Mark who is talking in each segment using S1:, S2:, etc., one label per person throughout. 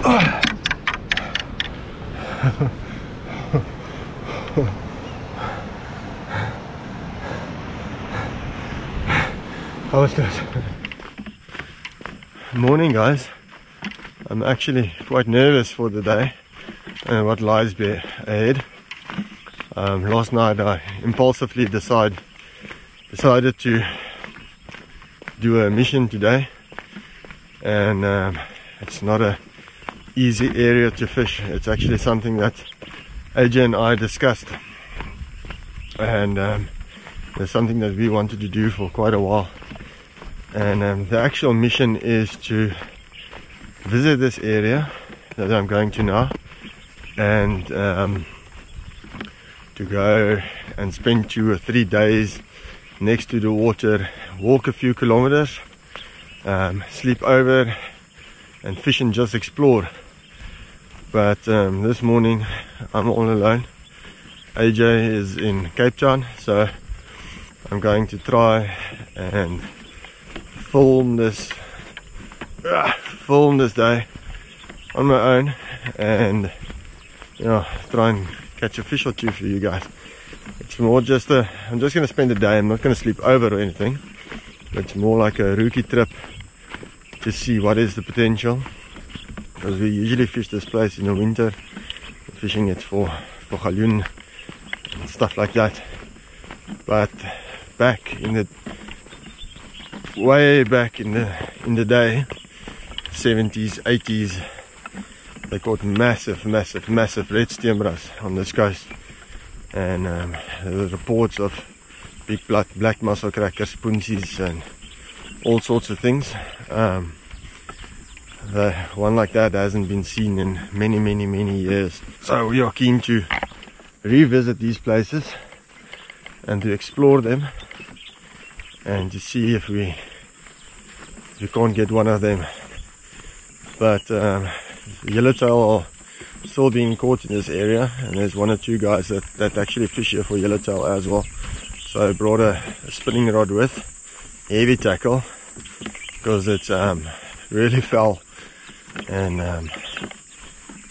S1: That was good. Morning, guys. I'm actually quite nervous for the day and what lies ahead. Last night I impulsively decided to do a mission today, and it's not a easy area to fish. It's actually something that AJ and I discussed, and it's something that we wanted to do for quite a while. And the actual mission is to visit this area that I'm going to now, and to go and spend 2 or 3 days next to the water, walk a few kilometers, sleep over and fish and just explore. But this morning I'm all alone. AJ is in Cape Town, so I'm going to try and film this day on my own, and try and catch a fish or two for you guys. It's more just I'm just going to spend the day. I'm not going to sleep over or anything. It's more like a rookie trip to see what is the potential, because we usually fish this place in the winter. We're fishing it for galjoen and stuff like that. But way back in the day, 70s, 80s, they caught massive red Steenbras on this coast, and there were reports of big black mussel crackers, poonsies, and all sorts of things. The one like that hasn't been seen in many years, so we are keen to revisit these places and to explore them, and to see if we can't get one of them. But yellowtail are still being caught in this area, and there's 1 or 2 guys that actually fish here for yellowtail as well. So I brought a spinning rod with heavy tackle, because it's really foul, and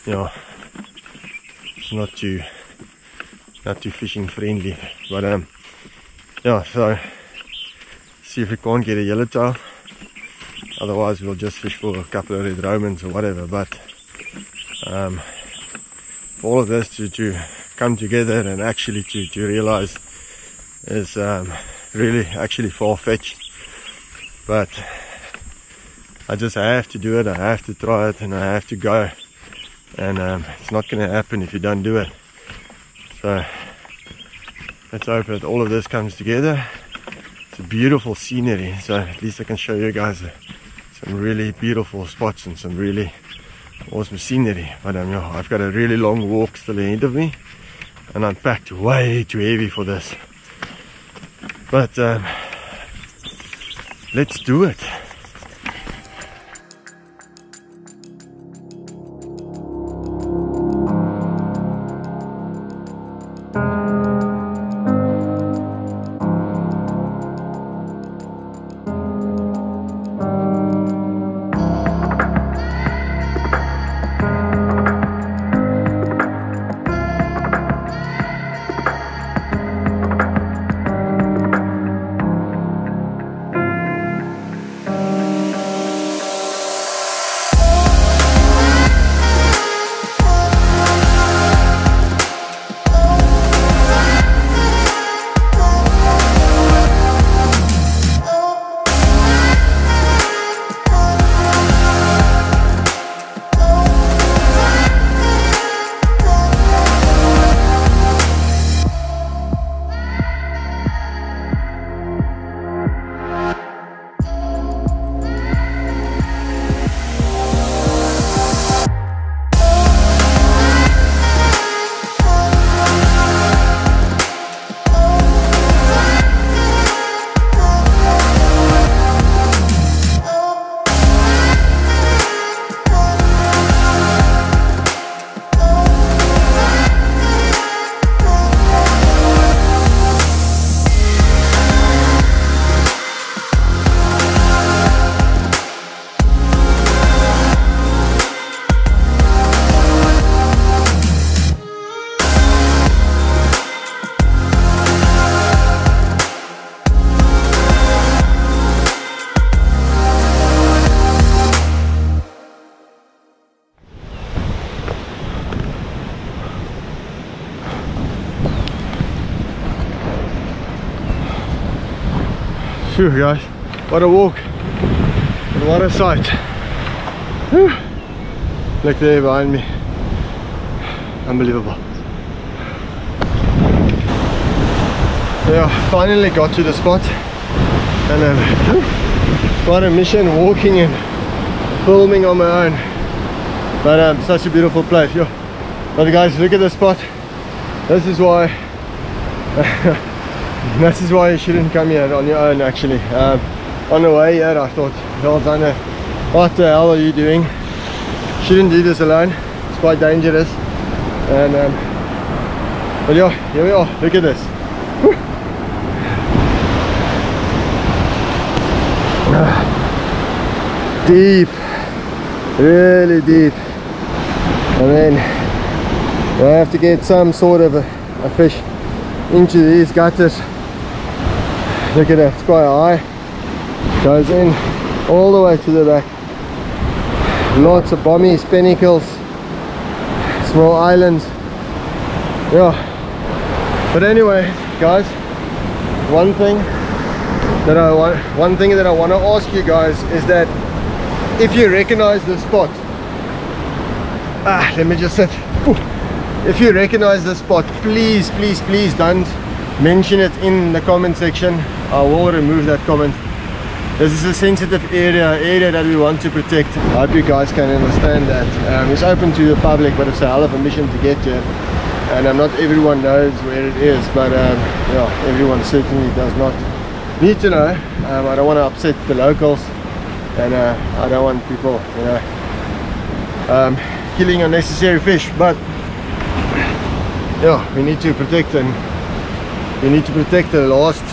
S1: it's not too fishing friendly. But so see if we can't get a yellowtail. Otherwise we'll just fish for a couple of red Romans or whatever. But for all of this to come together and actually to realize is really actually far-fetched. But I just have to do it. I have to try it, and I have to go, and it's not going to happen if you don't do it. So let's hope that all of this comes together. It's a beautiful scenery, so at least I can show you guys some really beautiful spots and some really awesome scenery. But I've got a really long walk still ahead of me, and I'm packed way too heavy for this. But let's do it. Phew, guys, what a walk, and what a sight. Whew. Look there behind me, unbelievable. Yeah, finally got to the spot, and what a mission walking and filming on my own. But such a beautiful place. Yo. But guys, look at the spot. This is why this is why you shouldn't come here on your own, actually. On the way here I thought, what the hell are you doing? Shouldn't do this alone. It's quite dangerous. And but yeah, here we are. Look at this. Deep, really deep. And then I have to get some sort of a fish into these gutters. Look at that, it's quite high. Goes in all the way to the back. Lots of bommies, pinnacles, small islands. Yeah. But anyway, guys, one thing that I want to ask you guys is that if you recognize the spot, let me just sit. If you recognize the spot, please don't mention it in the comment section. I will remove that comment. This is a sensitive area that we want to protect. I hope you guys can understand that. It's open to the public, but it's a hell of a mission to get here, and not everyone knows where it is, but yeah, everyone certainly does not need to know. I don't want to upset the locals, and I don't want people, you know, killing unnecessary fish. But yeah, we need to protect, and we need to protect the last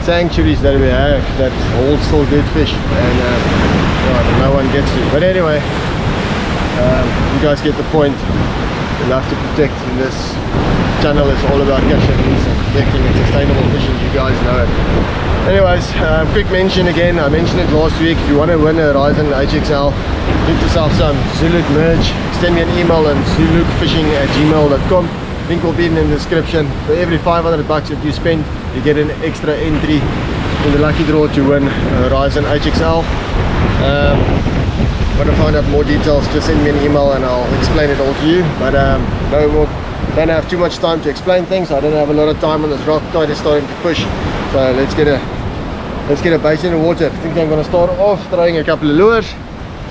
S1: sanctuaries that we have that hold still good fish, and yeah, no one gets to. But anyway, you guys get the point. We love to protect, and this channel is all about catch and release and protecting and sustainable fishing, you guys know it. Anyways, quick mention again, I mentioned it last week. If you want to win a Horizon HXL, get yourself some Zuluk merch, send me an email on zulukfishing@gmail.com. Link will be in the description. For every 500 bucks that you spend, you get an extra entry in the lucky draw to win a Horizon HXL. Want to find out more details, just send me an email and I'll explain it all to you. But don't have too much time to explain things. I don't have a lot of time on this rock. Tide is starting to push, so let's get a bait in the water. I think I'm going to start off throwing a couple of lures,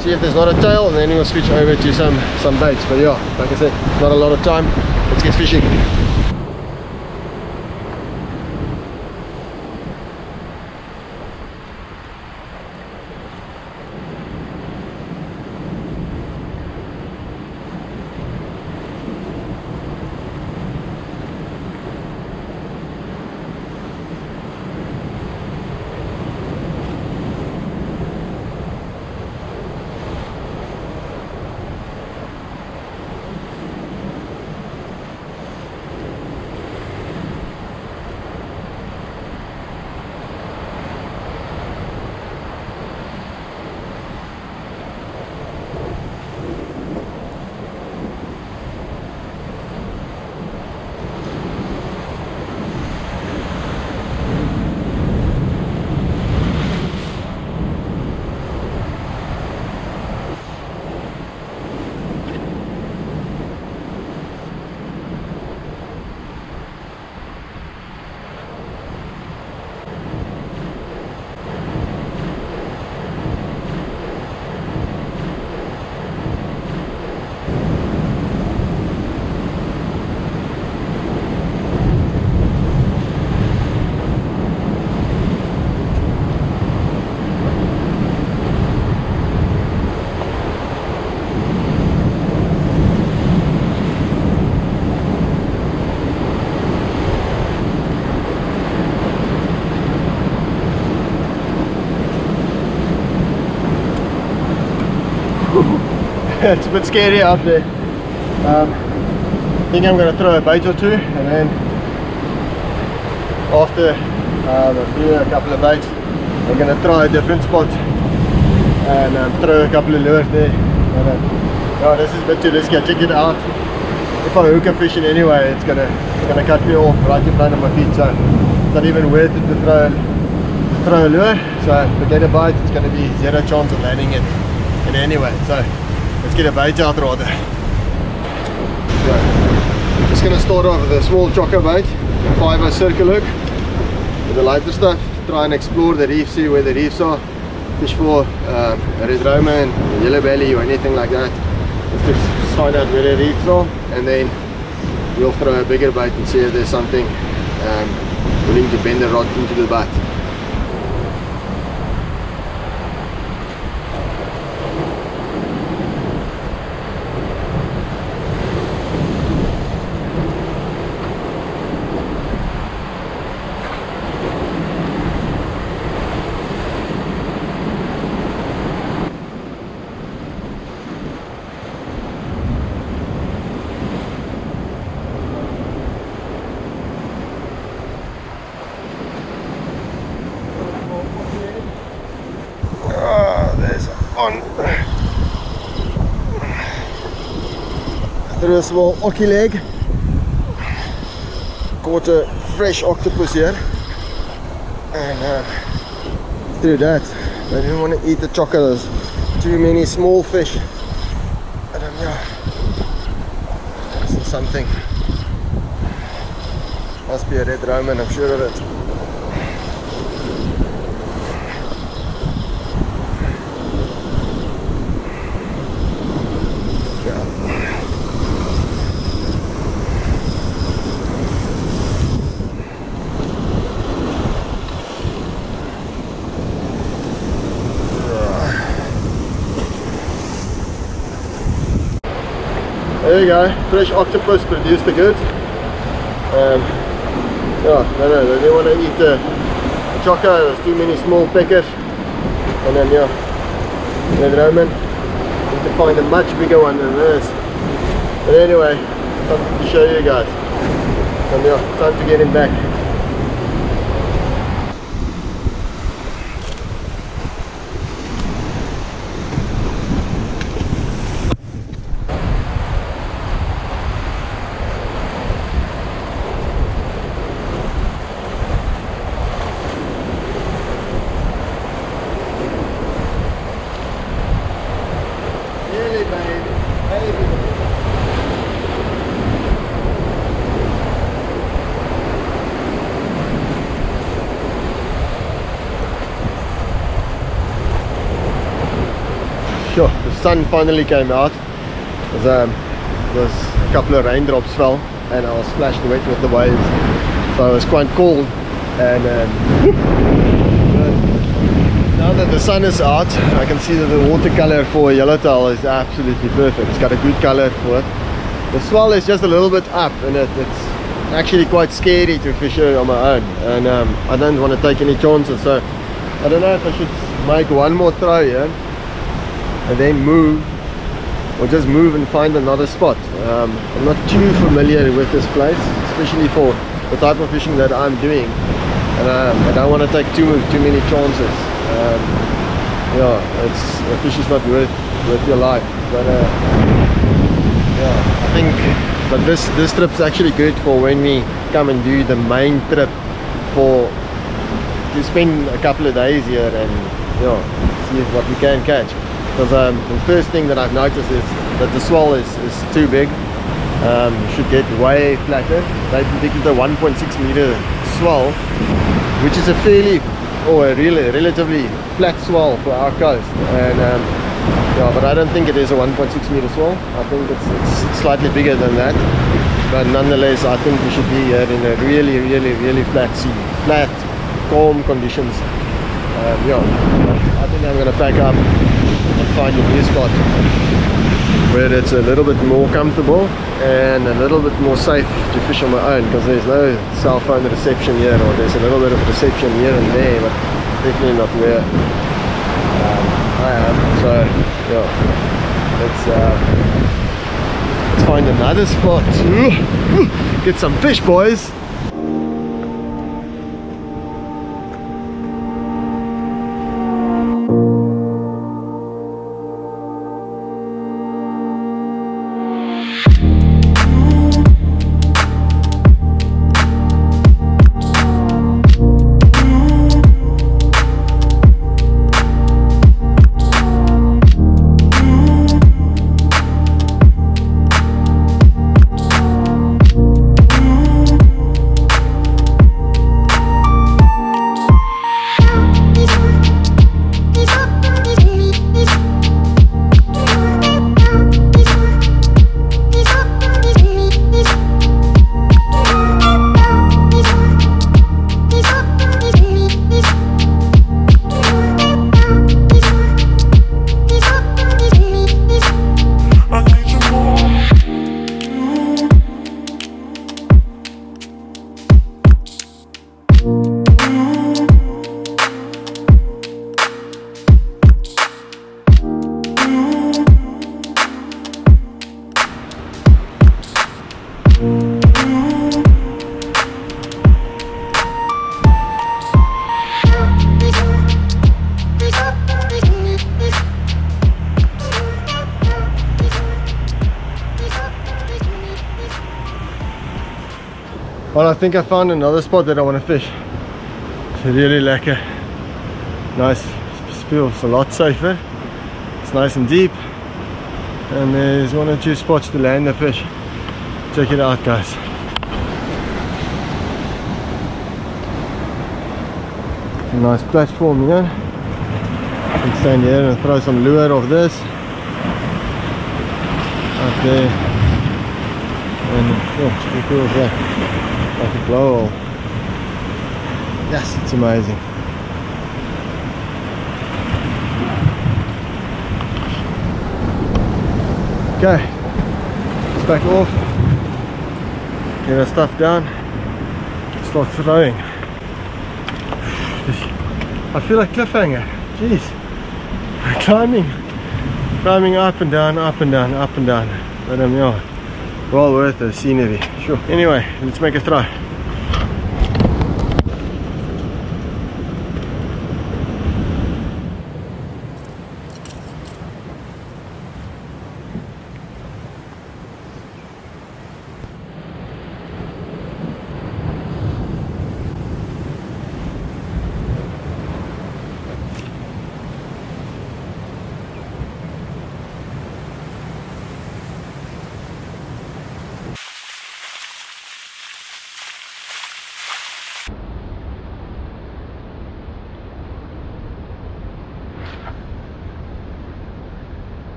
S1: see if there's not a tail, and then we'll switch over to some baits. But yeah, like I said, not a lot of time. Let's get fishing. It's a bit scary out there. I think I'm going to throw a bait or two, and then after I threw a couple of baits, I'm going to try a different spot and throw a couple of lures there. Oh, this is a bit too risky. Check it out. If I hook a fish in anyway, it's gonna cut me off right in front of my feet, so it's not even worth it to throw a lure, so forget a bite, it's going to be zero chance of landing it in any way. So let's get a bait out rather. So, just going to start off with a small chocker bait, 5-0 circle hook with the lighter stuff. Try and explore the reef, see where the reefs are, fish for a red roman, yellow belly or anything like that. Let's just find out where the reefs are, and then we'll throw a bigger bait and see if there's something willing to bend the rod into the bait. Through a small ocky leg, caught a fresh octopus here, and through that I didn't want to eat the chocker. There's too many small fish, and yeah, this is something, must be a red roman, I'm sure of it. There you go, fresh octopus produced the goods. Yeah, no, they didn't want to eat the chocker, there's too many small peckers. And then yeah, red roman, need to find a much bigger one than this. But anyway, something to show you guys. And yeah, time to get him back. Sure, the sun finally came out. There was a couple of raindrops fell and I was splashed wet with the waves, so it was quite cold. And now that the sun is out, I can see that the watercolor for yellowtail is absolutely perfect. It's got a good color for it. The swell is just a little bit up, and it's actually quite scary to fish it on my own, and I don't want to take any chances. So I don't know if I should make one more throw here and then move, or just move and find another spot. I'm not too familiar with this place, especially for the type of fishing that I'm doing, and I don't want to take too many chances. Yeah, a fish is not worth your life. But yeah, I think, but this trip's actually good for when we come and do the main trip, to spend a couple of days here and yeah, see what we can catch. Because the first thing that I've noticed is that the swell is too big. You should get way flatter. They predicted a 1.6 meter swell, which is a relatively flat swell for our coast. And yeah, but I don't think it is a 1.6 meter swell. I think it's slightly bigger than that. But nonetheless, I think we should be here in a really flat sea, flat, calm conditions. Yeah, I think I'm going to pack up and find a new spot where it's a little bit more comfortable and a little bit more safe to fish on my own, because there's no cell phone reception here, or there's a little bit of reception here and there, but definitely not where I am. So yeah, let's find another spot. Get some fish, boys. Well, I think I found another spot that I want to fish. It's really lekker. Nice, feels a lot safer. It's nice and deep, and there's 1 or 2 spots to land the fish. Check it out, guys. It's a nice platform here. I can stand here and throw some lure of this up there, and oh, it feels like a blowhole. Yes, it's amazing. Okay, let's back off, get our stuff down, start throwing. I feel like cliffhanger. Jeez, climbing up and down, up and down, up and down. But yeah, well worth the scenery. Sure. Anyway, let's make a throw.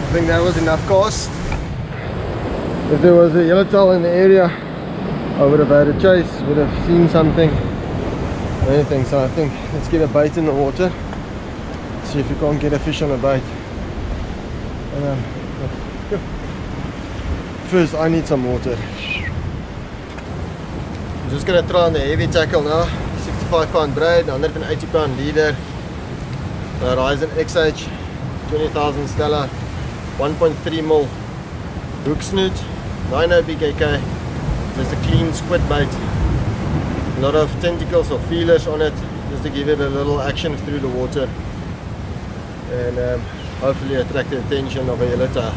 S1: I think that was enough cast. If there was a yellowtail in the area, I would have had a chase, would have seen something, anything. So I think let's get a bait in the water, see if we can't get a fish on a bait. And first I need some water. I'm just going to try on the heavy tackle now. 65 pound braid, 180 pound leader, Horizon XH 20,000 Stella, 1.3mm hook snoot, 9 BKK, just a clean squid bait, a lot of tentacles or feelers on it, just to give it a little action through the water, and hopefully attract the attention of a yellowtail.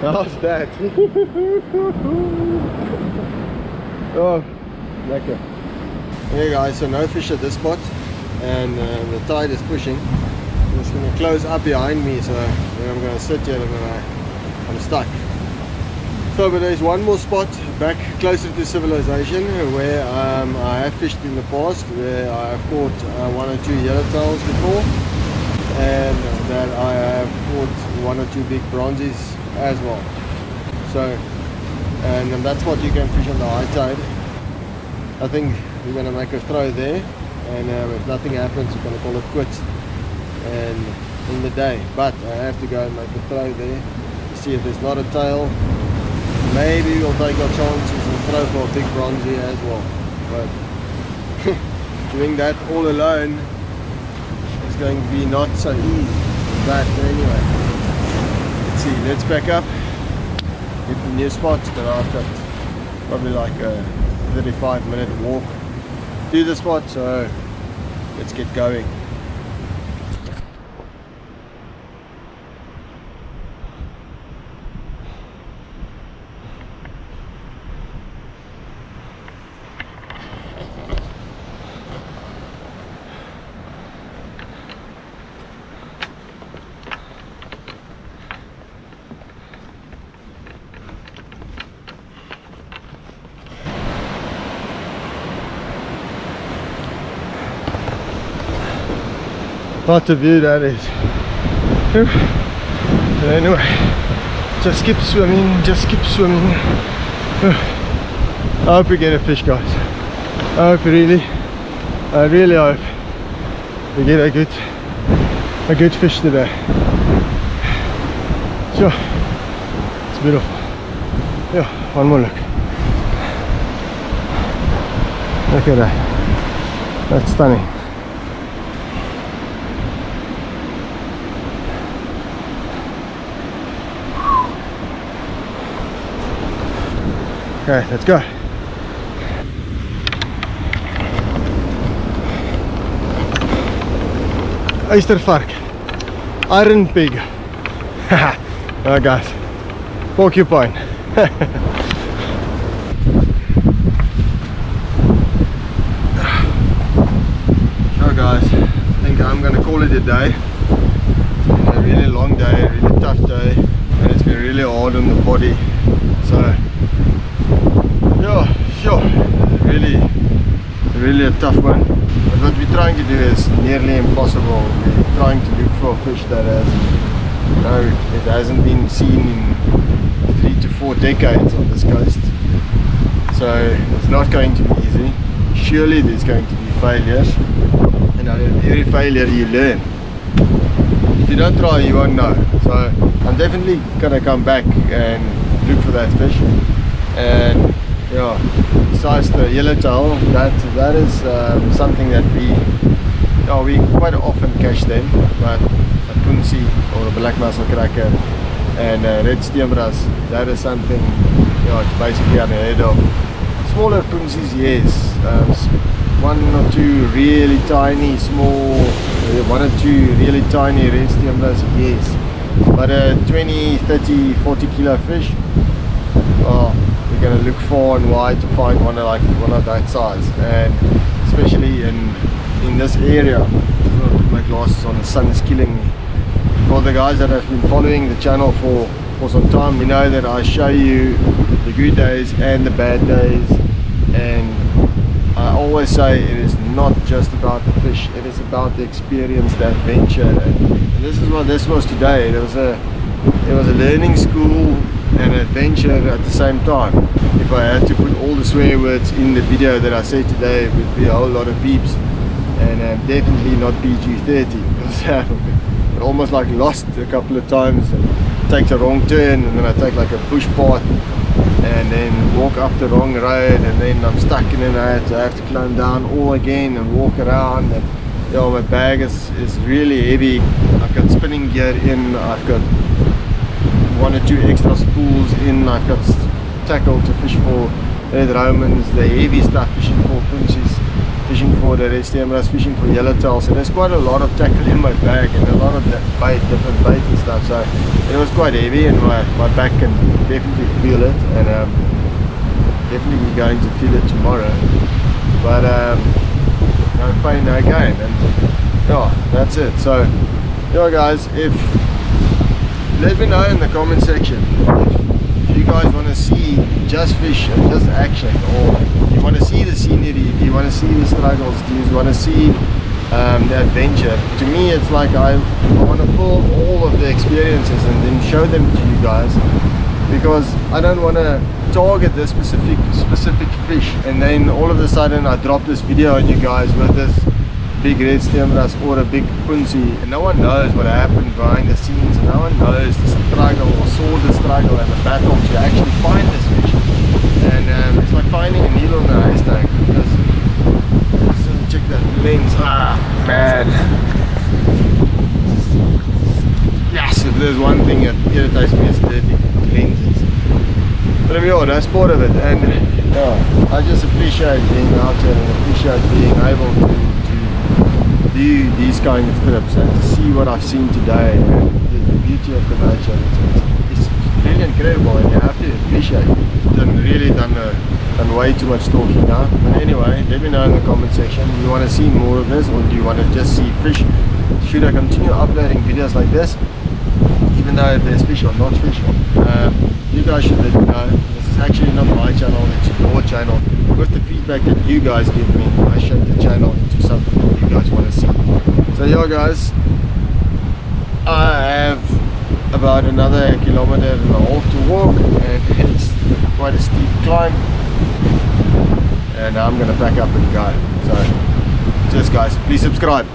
S1: How's that? Oh, lekker. Okay guys, so no fish at this spot, and the tide is pushing. It's going to close up behind me, so then I'm going to sit here and I'm stuck. So, but there's one more spot back closer to civilization where I have fished in the past, where I have caught 1 or 2 yellowtails before, and that I have caught 1 or 2 big bronzies as well. So, and that's what you can fish on the high tide. I think we're going to make a throw there, and if nothing happens, we're going to call it quits and in the day. But I have to go and make a throw there, see if there's not a tail. Maybe we'll take our chances and throw for a big bronzy as well. But doing that all alone is going to be not so easy. But anyway, let's see, let's back up, hit the new spot, but I've got probably like a 35-minute walk to the spot, so let's get going. What a view that is. But anyway, just keep swimming, just keep swimming. I hope we get a fish, guys. I hope I really hope we get a good fish today. Sure, it's beautiful. Yeah, one more look. Look at that. That's stunning. Okay, let's go. Oystervark, iron pig. Alright guys, porcupine. So guys, I think I'm gonna call it a day. It's been a really long day, a really tough day, and it's been really hard on the body. So yeah, sure, really a tough one. But what we're trying to do is nearly impossible. We're trying to look for a fish that it hasn't been seen in 3 to 4 decades on this coast. So it's not going to be easy. Surely there's going to be failures, and out of every failure you learn. If you don't try, you won't know. So I'm definitely gonna come back and look for that fish. And yeah, besides the yellowtail, that is something that we quite often catch them, but a punsie or a black mussel cracker and red steenbras, that is something, it's basically unheard of. Smaller punsies, yes, one or two really tiny small, one or two really tiny red steenbras, yes, but a 20, 30, 40 kilo fish, well, we're going to look far and wide to find one of that size. And especially in this area, I'm going to put my glasses on, the sun is killing me. For the guys that have been following the channel for some time, you know that I show you the good days and the bad days, and I always say it is not just about the fish, it is about the experience, the adventure, and this is what this was today. It was a learning school and adventure at the same time. If I had to put all the swear words in the video that I said today, it would be a whole lot of beeps, and definitely not PG-13, because I almost like lost a couple of times and take the wrong turn, and then I take like a bush path and then walk up the wrong road, and then I'm stuck, and then I have to climb down all again and walk around, and my bag is really heavy. I've got spinning gear in, I've got 1 or 2 extra spools in, I've got tackle to fish for red romans, the heavy stuff, fishing for punsies, fishing for the red steenbras, fishing for yellowtail. So there's quite a lot of tackle in my bag, and a lot of different bait and stuff. So it was quite heavy, and my back can definitely feel it, and definitely going to feel it tomorrow. But no pain, no gain, and yeah, that's it. So guys, let me know in the comment section if you guys want to see just fish and just action, or you want to see the scenery, if you want to see the struggles, do you want to see the adventure. To me, it's like I want to pull all of the experiences and then show them to you guys, because I don't want to target this specific fish and then all of a sudden I drop this video on you guys with this big red steenbras or a big punsie, and no one knows what happened behind the scenes, and no one knows the struggle or saw the struggle and the battle to actually find this fish. And it's like finding a needle in a haystack, because check that lens, man, yes, if there's one thing that irritates me, it's dirty lenses. But yeah, that's part of it, and yeah, I just appreciate being out here and appreciate being able to do these kind of trips and to see what I've seen today, and the beauty of the nature. It's really incredible, and you have to appreciate it. I've done way too much talking now. But anyway, let me know in the comment section, do you want to see more of this, or do you want to just see fish? Should I continue uploading videos like this, even though there's fish or not fish? You guys should let me know. This is actually not my channel, it's your channel. With the feedback that you guys give me, I shape the channel into something that you guys want to see. So yeah guys, I have about another kilometer and a half to walk, and it's quite a steep climb, and I'm gonna pack up and go. So just guys, please subscribe.